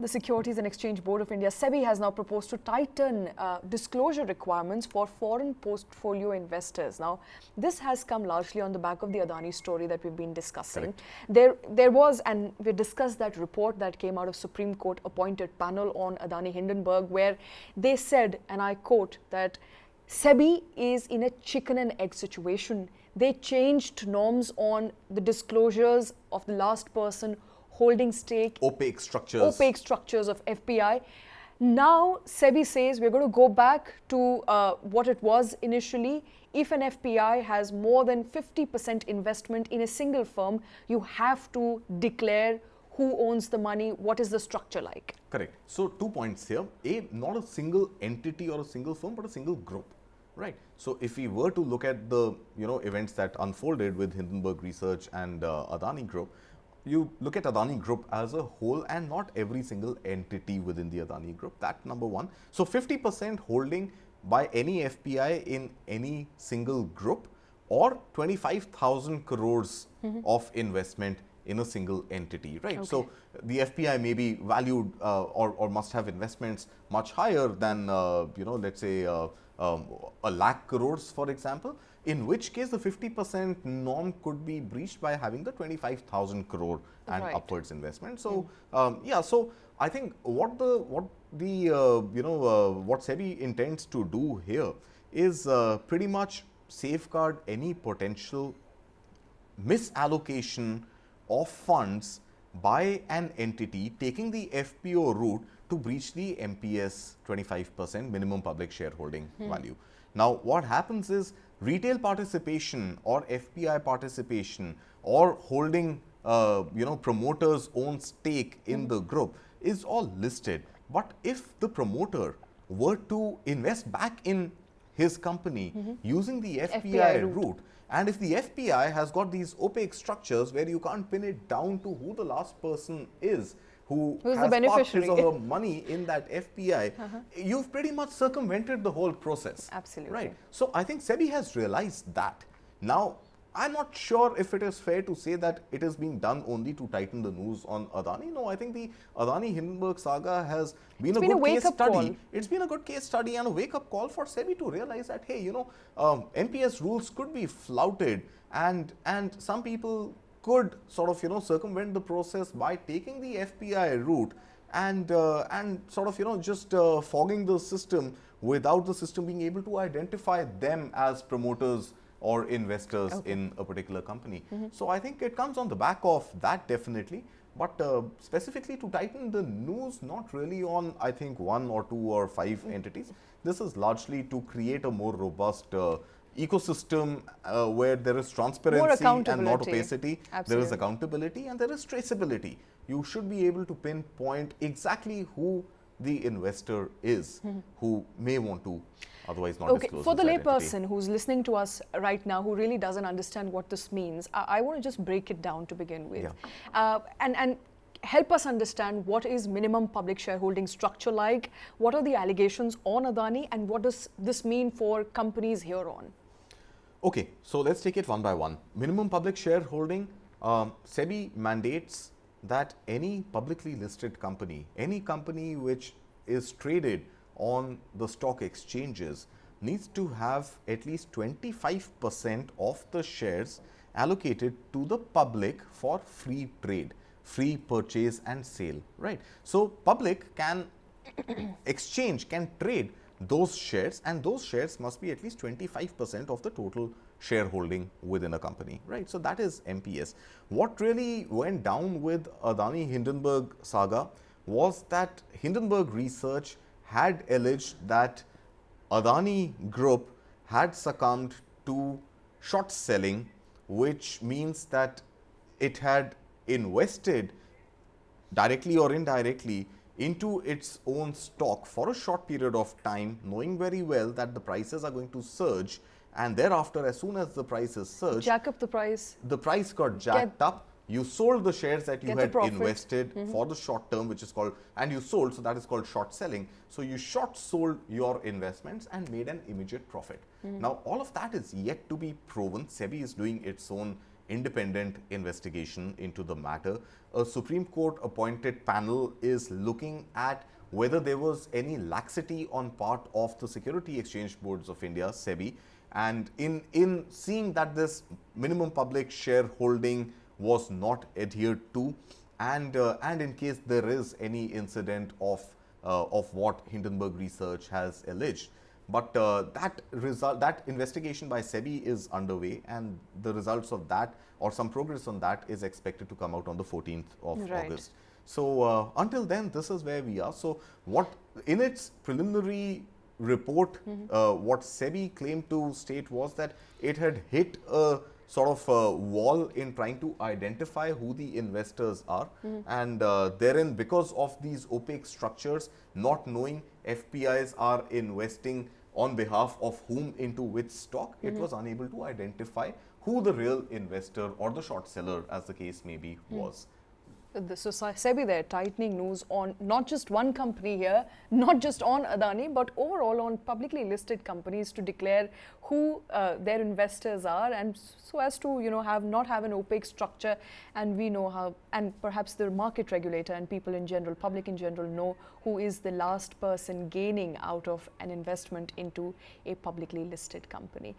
The Securities and Exchange Board of India, SEBI, has now proposed to tighten disclosure requirements for foreign portfolio investors. Now, this has come largely on the back of the Adani story that we've been discussing. There was, and we discussed that report that came out of Supreme Court appointed panel on Adani-Hindenberg, where they said, and I quote, that SEBI is in a chicken and egg situation. They changed norms on the disclosures of the last person holding stake, opaque structures of FPI. Now SEBI says we're going to go back to what it was initially. If an FPI has more than 50% investment in a single firm, you have to declare who owns the money, what is the structure like. Correct. So 2 points here. A, not a single entity or a single firm, but a single group. Right. So if we were to look at the events that unfolded with Hindenburg Research and Adani Group, you look at Adani Group as a whole and not every single entity within the Adani Group. That number one. So 50% holding by any FPI in any single group, or 25,000 crores of investment in a single entity, right? Okay. So the FPI may be valued or must have investments much higher than let's say a lakh crores, for example, in which case the 50% norm could be breached by having the 25,000 crore and upwards investment. So so I think what SEBI intends to do here is pretty much safeguard any potential misallocation of funds by an entity taking the FPO route to breach the MPS 25% minimum public shareholding value. Now, what happens is retail participation or FPI participation or holding promoters' own stake in the group is all listed. But if the promoter were to invest back in his company using the FPI route, and if the FPI has got these opaque structures where you can't pin it down to who the last person is, who's has parked his or her money in that FPI, you've pretty much circumvented the whole process. Absolutely. Right. So I think SEBI has realized that. Now, I'm not sure if it is fair to say that it is being done only to tighten the noose on Adani. No, I think the Adani-Hindenberg saga has been a good case study. It's been a good case study and a wake-up call for SEBI to realize that, hey, MPS rules could be flouted, and some people could sort of circumvent the process by taking the FPI route and sort of just fogging the system without the system being able to identify them as promoters or investors in a particular company. So I think it comes on the back of that, definitely, but specifically to tighten the noose, not really on, I think, 1 or 2 or 5 entities. This is largely to create a more robust ecosystem where there is transparency and not opacity. Absolutely. There is accountability and there is traceability. You should be able to pinpoint exactly who the investor is who may want to otherwise not disclose. For the layperson who's listening to us right now, who really doesn't understand what this means, I want to just break it down to begin with, and help us understand what is minimum public shareholding structure like, what are the allegations on Adani, and what does this mean for companies here on? Okay, so let's take it one by one. Minimum public shareholding, SEBI mandates that any publicly listed company, any company which is traded on the stock exchanges, needs to have at least 25% of the shares allocated to the public for free trade, free purchase and sale, right? So public can exchange, can trade those shares, and those shares must be at least 25% of the total shareholding within a company, right? So that is MPS. What really went down with Adani-Hindenberg saga was that Hindenburg Research had alleged that Adani Group had succumbed to short selling, which means that it had invested directly or indirectly into its own stock for a short period of time, knowing very well that the prices are going to surge, and thereafter, as soon as the prices surge, jack up the price. The price got jacked up. You sold the shares that you had invested for the short term, which is called, and you sold, so that is called short selling. So you short sold your investments and made an immediate profit. Now, all of that is yet to be proven. SEBI is doing its own independent investigation into the matter. A Supreme Court appointed panel is looking at whether there was any laxity on part of the Security Exchange Boards of India, SEBI, and in seeing that this minimum public shareholding was not adhered to, and in case there is any incident of what Hindenburg research has alleged. But that investigation by SEBI is underway, and the results of that, or some progress on that, is expected to come out on the 14th of August. So until then, this is where we are. So what in its preliminary report, what SEBI claimed to state was that it had hit a sort of a wall in trying to identify who the investors are, and therein, because of these opaque structures, not knowing FPIs are investing on behalf of whom into which stock, it was unable to identify who the real investor or the short seller, as the case may be, was. So SEBI there tightening news on not just one company here, not just on Adani, but overall on publicly listed companies to declare who their investors are, and so as to not have an opaque structure, and we know how, and perhaps the market regulator and people in general, public in general, know who is the last person gaining out of an investment into a publicly listed company.